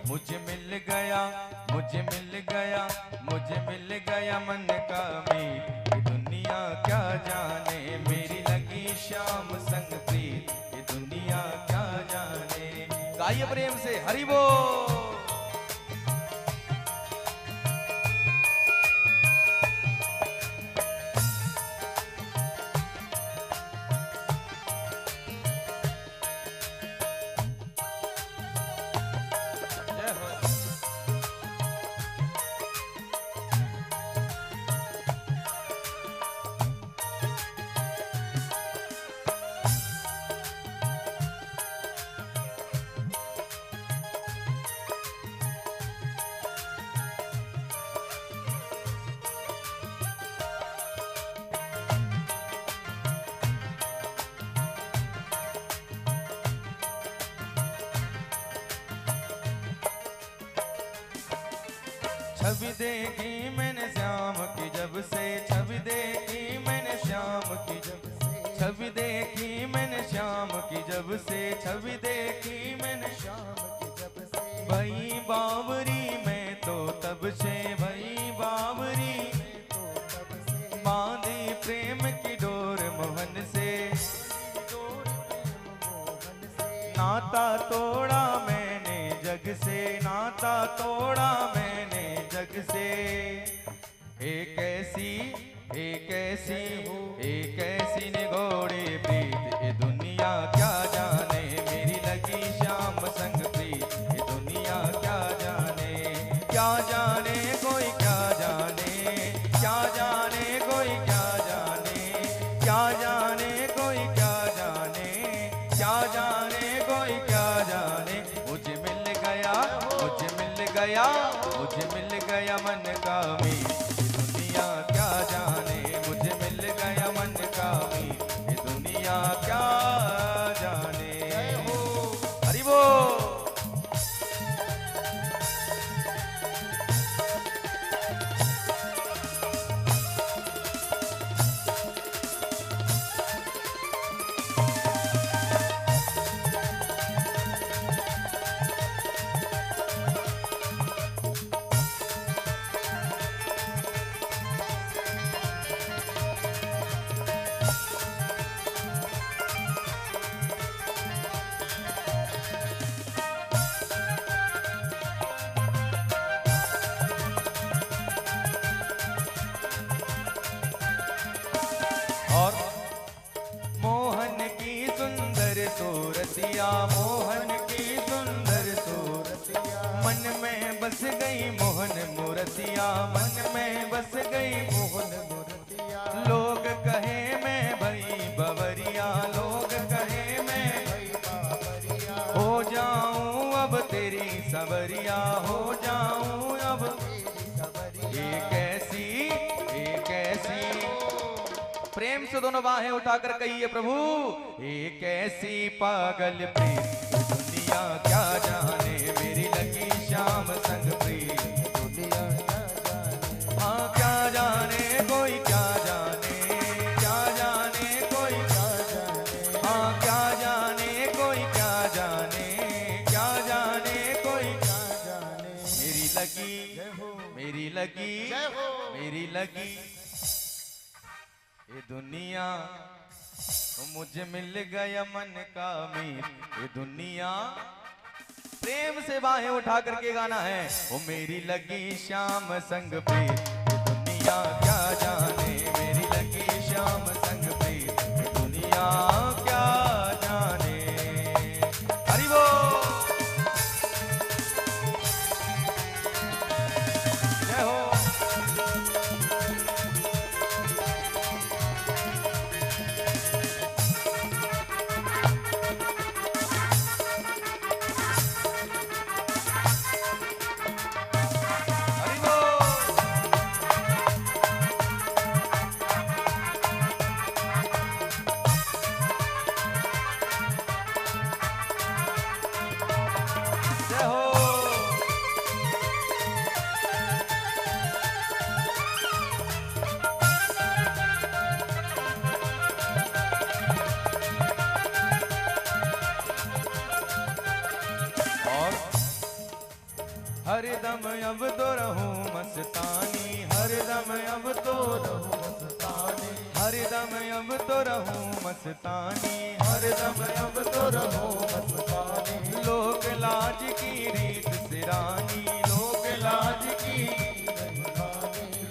मुझे मिल गया, मुझे मिल गया, मुझे मिल गया मन का मीत। ये दुनिया क्या जाने मेरी लगी श्याम संग प्रीत। ये दुनिया क्या जाने। गाइए प्रेम से हरि बोल। छवि देखी मैंने श्याम की जब से, छवि देखी मैंने श्याम की जब से, छवि देखी मैंने श्याम की जब से, छवि देखी मैंने श्याम की जब से। भई बावरी मैं तो तब से, भई बावरी मैं तो तब से। बांधी प्रेम की डोर मोहन से, नाता तोड़ा मैंने जग से, नाता तोड़ा मैंने जग से। एक ऐसी निगोड़ी प्रीत। ये दुनिया क्या जाने मेरी लगी श्याम संग प्रीत। ये दुनिया क्या जाने, क्या जाने कोई क्या जाने, क्या जाने कोई क्या जाने, क्या जाने कोई क्या जाने, क्या जाने कोई क्या जाने। मुझे मिल गया, मुझे मिल गया, मुझे मिल गया मन का मीत। ये दुनिया क्या जाने, मुझे मिल गया मन का मीत। ये दुनिया क्या जाने। हरि बोल। और मोहन की सुंदर सूरतिया, मोहन की सुंदर सूरतिया, मन में बस गई मोहन मूर्तिया, मन में बस गई मोहन मूर्तिया। लोग कहे मैं भई बवरिया, लोग कहे मैं भई बवरिया। हो जाऊं अब तेरी सवरिया, हो जाऊं अब तेरी सवरिया। एक ऐसी प्रेम से दोनों बाहें उठाकर कहिए प्रभु। एक ऐसी पागल प्रीत। दुनिया क्या जाने मेरी लगी श्याम संग प्रीत। दुनिया क्या जाने, हाँ क्या जाने कोई क्या जाने, क्या जाने कोई क्या जाने, हाँ क्या जाने कोई क्या जाने, क्या जाने कोई क्या जाने। मेरी लगी, मेरी लगी, मेरी लगी ये दुनिया। तो मुझे मिल गया मन का मीत। ये दुनिया प्रेम से बाहें उठा करके गाना है। वो मेरी लगी श्याम संग प्रीत। ये दुनिया क्या जाने मेरी लगी श्याम संग प्रीत। ये दुनिया क्या जाने। हरि बोल। जय हो। हरदम अब तो रहूं मस्तानी, हरदम अब तो रहूं मस्तानी, हरदम अब तो रहूं मस्तानी, हरदम अब तो रहूं मस्तानी। लोक लाज की रीत सिरानी, लोक लाज की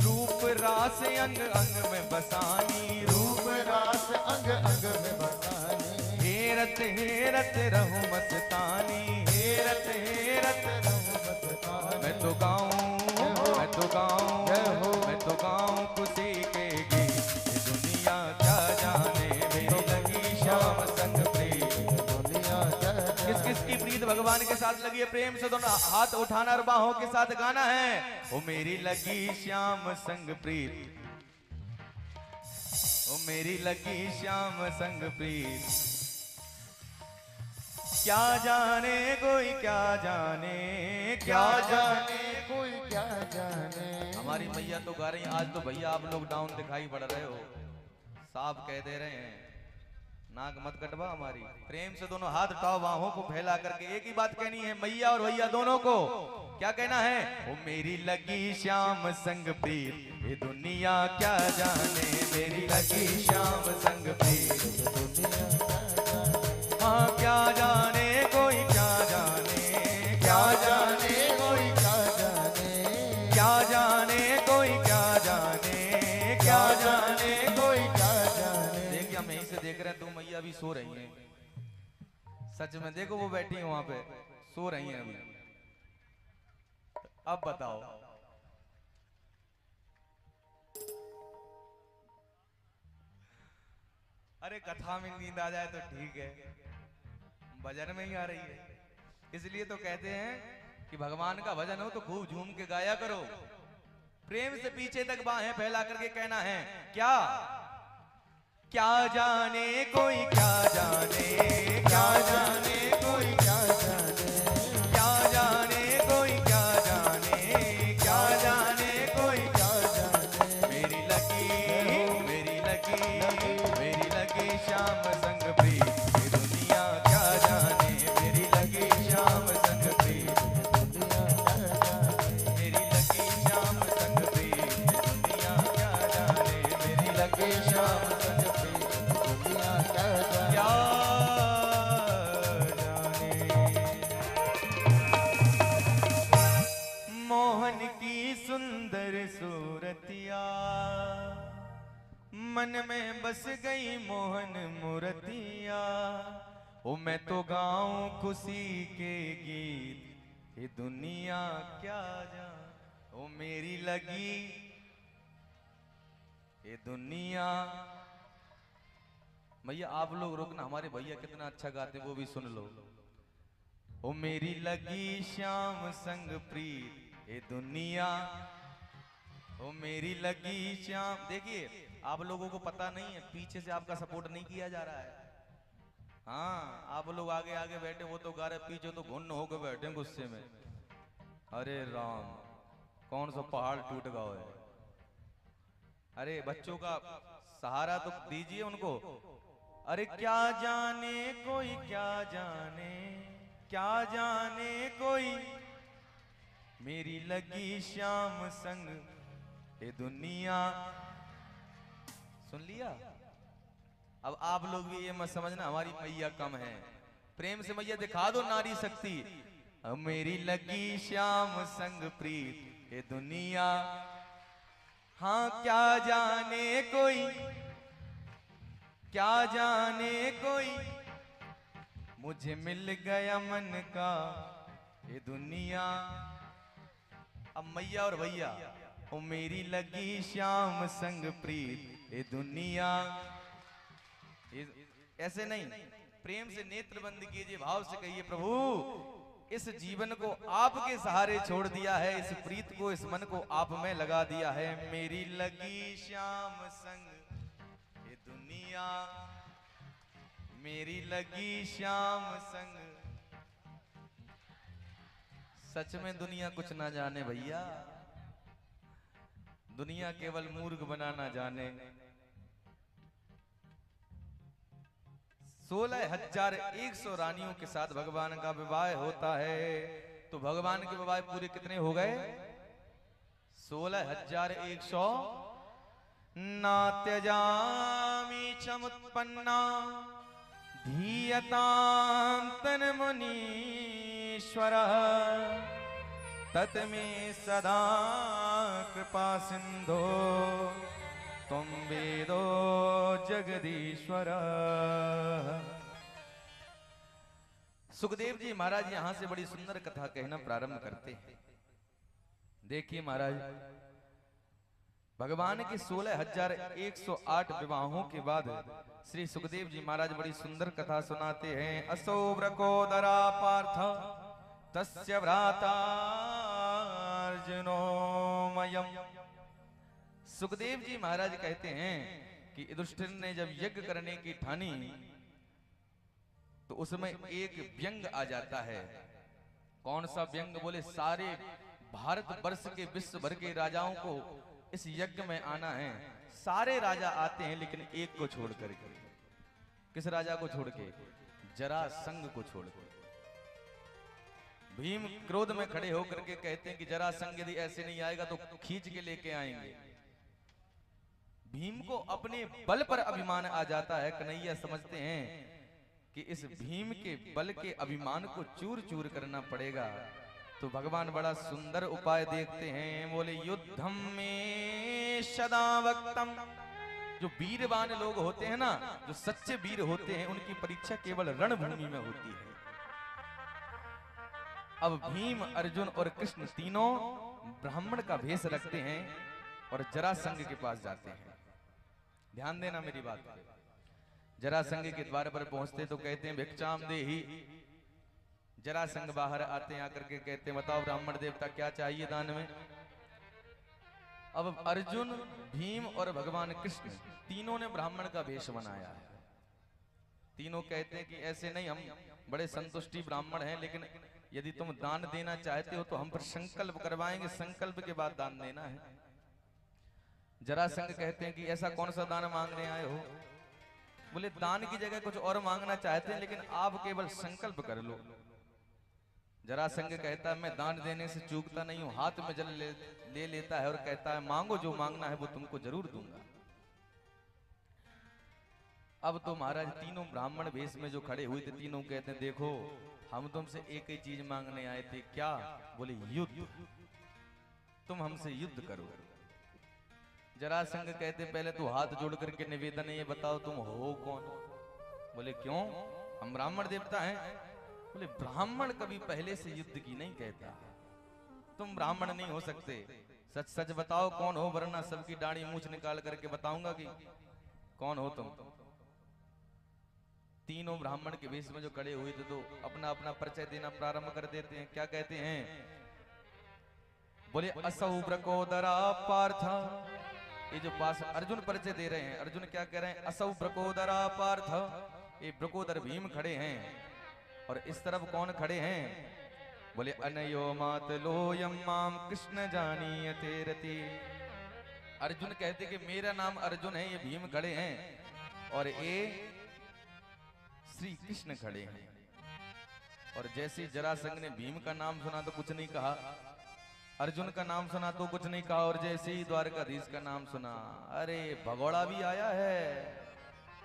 रूप रास अंग अंग में बसानी, रूप रास अंग अंग में बसानी। हेरत हेरत रहूं मस्तानी, हेरत हेरत रहूं मस्तानी। मैं तो गाऊं, मैं तो गाऊं, मैं तो गाऊं खुशी के गीत। ये दुनिया क्या जाने मेरी लगी श्याम संग प्रीत, दुनिया क्या जाने। किस किस की प्रीत भगवान के साथ लगी है? प्रेम से दोनों हाथ उठाना और बाहों के साथ गाना है। ओ मेरी लगी श्याम संग प्रीत, ओ मेरी लगी श्याम संग प्रीत। क्या जाने कोई क्या जाने, क्या जाने कोई क्या जाने। हमारी मैया तो गा रही हैं। आज तो भैया आप लोग डाउन दिखाई पड़ रहे हो, साफ कह दे रहे हैं, नाक मत कटवा हमारी। प्रेम से दोनों हाथ उठाओ, बाहों को फैला करके एक ही बात कहनी है मैया और भैया दोनों को। क्या कहना है? ओ मेरी लगी श्याम संग प्रीत, ये दुनिया क्या जाने मेरी लगी श्याम संग प्रीत, दुनिया हाँ क्या जाने कोई क्या जाने, क्या जाने कोई क्या जाने, क्या जाने कोई क्या जाने, क्या जाने कोई क्या जाने। देखिए हम यहीं से देख रहे हैं, तुम मैया अभी सो रही हैं। सच में देखो वो बैठी है वहां पे, सो रही हैं अभी। अब बताओ, अरे कथा में नींद आ जाए तो ठीक है, भजन में ही आ रही है। इसलिए तो कहते हैं कि भगवान का भजन हो तो खूब झूम के गाया करो। प्रेम से पीछे तक बाहें फैला करके कहना है क्या? क्या जाने कोई क्या जाने, क्या जाने कोई क्या जाने, क्या जाने कोई क्या जाने, क्या जाने कोई क्या जाने। मेरी लगी, मेरी लगी, मेरी लगी श्याम संग प्रीत, ये दुनिया क्या जाने मेरी लगी श्याम संग प्रीत, दुनिया क्या जाने मेरी लगी श्याम संग प्रीत, दुनिया क्या जाने मेरी लगी श्याम संग प्रीत, दुनिया क्या जाने। मोहन की सुंदर सूरतिया मन में बस गई मोहन मूर्तिया। ओ मैं तो गाऊं खुशी के गीत, ये दुनिया क्या जाने। ओ मेरी लगी ये दुनिया। भैया आप लोग रुकना, हमारे भैया कितना अच्छा गाते हैं वो भी सुन लो। ओ मेरी लगी श्याम संग प्रीत, ये दुनिया, ओ मेरी लगी श्याम। देखिए आप लोगों को पता नहीं है, पीछे से आपका सपोर्ट नहीं किया जा रहा है। हाँ आप लोग आगे आगे बैठे, वो तो गा रहे, पीछे तो घुन्न होकर बैठे गुस्से में। अरे राम, कौन सा पहाड़ टूट गया है। अरे बच्चों का सहारा तो दीजिए उनको। अरे क्या जाने कोई क्या जाने, क्या जाने कोई मेरी लगी श्याम संग ये दुनिया। सुन लिया? अब आप लोग भी ये मत समझना हमारी मैया कम है। प्रेम से मैया दिखा दो नारी शक्ति। अब मेरी लगी श्याम संग प्रीत ये दुनिया। हाँ क्या जाने कोई, क्या जाने कोई मुझे मिल गया मन का ये दुनिया। अब मैया और भैया, ओ मेरी लगी श्याम संग प्रीत ये दुनिया। ऐसे नहीं, प्रेम से नेत्र बंद कीजिए, भाव से कहिए प्रभु इस जीवन को आपके सहारे छोड़ दिया है, इस प्रीत को, इस मन को आप में लगा दिया है। मेरी लगी श्याम संग ये दुनिया, मेरी लगी श्याम संग। सच में दुनिया कुछ ना जाने भैया, दुनिया केवल मूर्ख बनाना जाने। 16,100 रानियों के साथ भगवान का विवाह होता है। तो भगवान के बवाए पूरे कितने हो गए? 16,100। नात्यजामि चमुत्पन्ना धीयतां मुनीश्वरः तत्मे सदा कृपा सिंधो तुम वेदो जगदीश्वर। सुखदेव जी महाराज यहां से बड़ी सुंदर कथा कहना प्रारंभ करते हैं। देखिए महाराज, भगवान के 16,108 विवाहों के बाद श्री सुखदेव जी महाराज बड़ी सुंदर कथा सुनाते हैं। असौ व्रकोदरा पार्थ तस्य भ्राता अर्जुनो मयम्। सुखदेव जी महाराज कहते हैं कि युधिष्ठिर ने जब यज्ञ करने की ठानी तो उसमें एक व्यंग आ जाता है। कौन सा व्यंग? बोले सारे भारत वर्ष के विश्व भर के राजाओं को इस यज्ञ में आना है। सारे राजा आते हैं लेकिन एक को छोड़ करके। किस राजा को छोड़ के? जरासंध को छोड़ के। भीम क्रोध में खड़े होकर के कहते हैं कि जरासंध यदि ऐसे नहीं आएगा तो खींच के लेके आएंगे। भीम को अपने बल पर अभिमान आ जाता है। कन्हैया समझते हैं कि इस भीम के बल के अभिमान को चूर चूर करना पड़ेगा। तो भगवान बड़ा सुंदर उपाय देखते हैं। बोले युद्धम में सदा वक्तम। जो वीरवान लोग होते हैं ना, जो सच्चे वीर होते हैं, उनकी परीक्षा केवल रणभूमि में होती है। अब भीम, अर्जुन और कृष्ण तीनों ब्राह्मण का भेष रखते हैं और जरासंध के पास जाते हैं। ध्यान देना मेरी बात पर। जरासंध के द्वार पर पहुंचते तो कहते हैं भिक्षाम देहि। जरासंध बाहर आते हैं, आकर के कहते हैं बताओ ब्राह्मण देवता क्या चाहिए दान में। अब अर्जुन, भीम और भगवान कृष्ण तीनों ने ब्राह्मण का वेश बनाया है। तीनों कहते हैं कि ऐसे नहीं, हम बड़े संतुष्टि ब्राह्मण हैं, लेकिन यदि तुम दान देना चाहते हो तो हम पर संकल्प करवाएंगे, संकल्प के बाद दान देना है। जरासंध कहते हैं कि ऐसा कौन सा दान मांगने आए हो? बोले दान की जगह कुछ और मांगना चाहते हैं, लेकिन आप केवल संकल्प कर लो। जरासंध कहता है मैं दान देने से चूकता नहीं हूं। हाथ में जल ले लेता है और कहता है मांगो, जो मांगना है वो तुमको जरूर दूंगा। अब तो महाराज तीनों ब्राह्मण वेश में जो खड़े हुए थे, तीनों कहते हैं देखो हम तुमसे एक ही चीज मांगने आए थे। क्या? बोले युद्ध। तुम हमसे युद्ध करो। जरासंध कहते पहले तो हाथ जोड़ करके निवेदन है, ये बताओ तुम हो कौन? बोले क्यों? हम ब्राह्मण देवता हैं। बोले ब्राह्मण कभी पहले से युद्ध की नहीं कहता। तुम ब्राह्मण नहीं हो सकते। सच सच बताओ कौन हो, वरना सबकी दाढ़ी मूछ निकाल करके बताऊंगा कि कौन हो तुम। तीनों ब्राह्मण के वेश में जो खड़े हुए थे तो अपना अपना परिचय देना प्रारंभ कर देते हैं। क्या कहते हैं? बोले असौ ब्रकोदरा पार्थ। ये जो पास अर्जुन परिचय दे रहे हैं, अर्जुन क्या कह रहे हैं? असौ ब्रकोदरा पार्थ। ये ब्रकोदर भीम खड़े हैं और इस तरफ कौन खड़े हैं? बोले अनयो मातलोयम माम कृष्ण जानीयते रति। अर्जुन कहते कि मेरा नाम अर्जुन है, ये भीम खड़े हैं और ये श्री कृष्ण खड़े हैं। और जैसे जरासंध ने भीम का नाम सुना तो कुछ नहीं कहा, अर्जुन का नाम सुना तो कुछ नहीं कहा, और जैसे ही द्वारकाधीश का नाम सुना, अरे भगोड़ा भी आया है।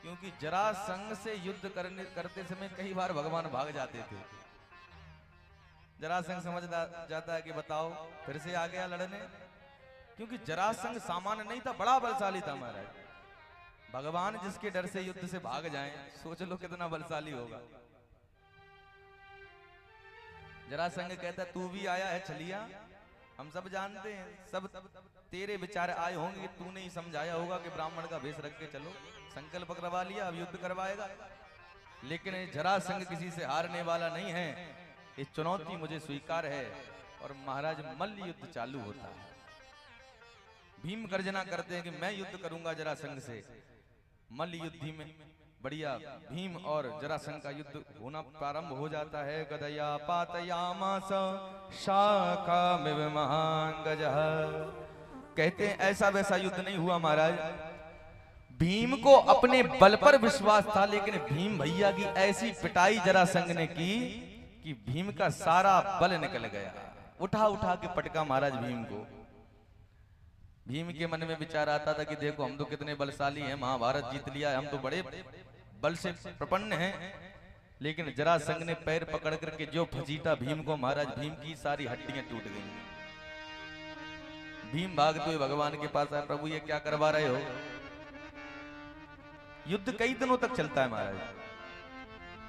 क्योंकि जरासंध से युद्ध करते समय कई बार भगवान भाग जाते थे। जरासंध समझ जाता है कि बताओ फिर से आ गया लड़ने। क्योंकि जरासंध सामान्य नहीं था, बड़ा बलशाली था महाराज। भगवान जिसके डर से युद्ध से भाग जाएं, सोच लो कितना बलशाली होगा। जरासंध कहता तू भी आया है छलिया, हम सब जानते हैं, सब तेरे विचार आए होंगे कि तूने ही समझाया होगा कि ब्राह्मण का भेष रख के चलो। संकल्प करवा लिया, अब युद्ध करवाएगा। लेकिन जरासंध किसी से हारने वाला नहीं है, ये चुनौती मुझे स्वीकार है। और महाराज मल्ल युद्ध चालू होता है। भीम गर्जना करते हैं कि मैं युद्ध करूंगा जरासंध से। मल्ल युद्ध में बढ़िया भीम और जरासंध का युद्ध होना प्रारंभ हो जाता है। गदया पातयामास शाखामिव महांगजः। कहते हैं ऐसा वैसा युद्ध नहीं हुआ महाराज। भीम को अपने बल पर विश्वास था, लेकिन भीम भैया की ऐसी पिटाई जरासंध ने की कि कि भीम का सारा बल निकल गया। उठा उठा के पटका महाराज भीम को। भीम के मन में विचार आता था कि देखो हम तो कितने बलशाली हैं, महाभारत जीत लिया है, हम तो बड़े बल से प्रपन्न हैं। लेकिन जरासंध ने पैर पकड़ करके जो फजीता भीम को, महाराज भीम की सारी हड्डियां टूट गई। भीम भागते हुए भगवान के पास आए, प्रभु ये क्या करवा रहे हो? युद्ध कई दिनों तक चलता है महाराज।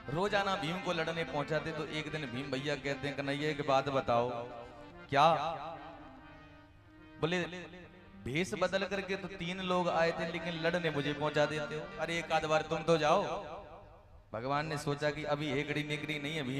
रोजाना भीम को लड़ने पहुंचाते तो एक दिन भीम भैया कहते हैं कन्हैया एक बात बताओ। क्या? बोले भेष बदल करके तो 3 लोग आए थे, लेकिन लड़ने मुझे पहुंचा देते हो। अरे एक आध बार तुम तो जाओ। भगवान ने सोचा कि अभी हेकड़ी नेकड़ी नहीं है भीम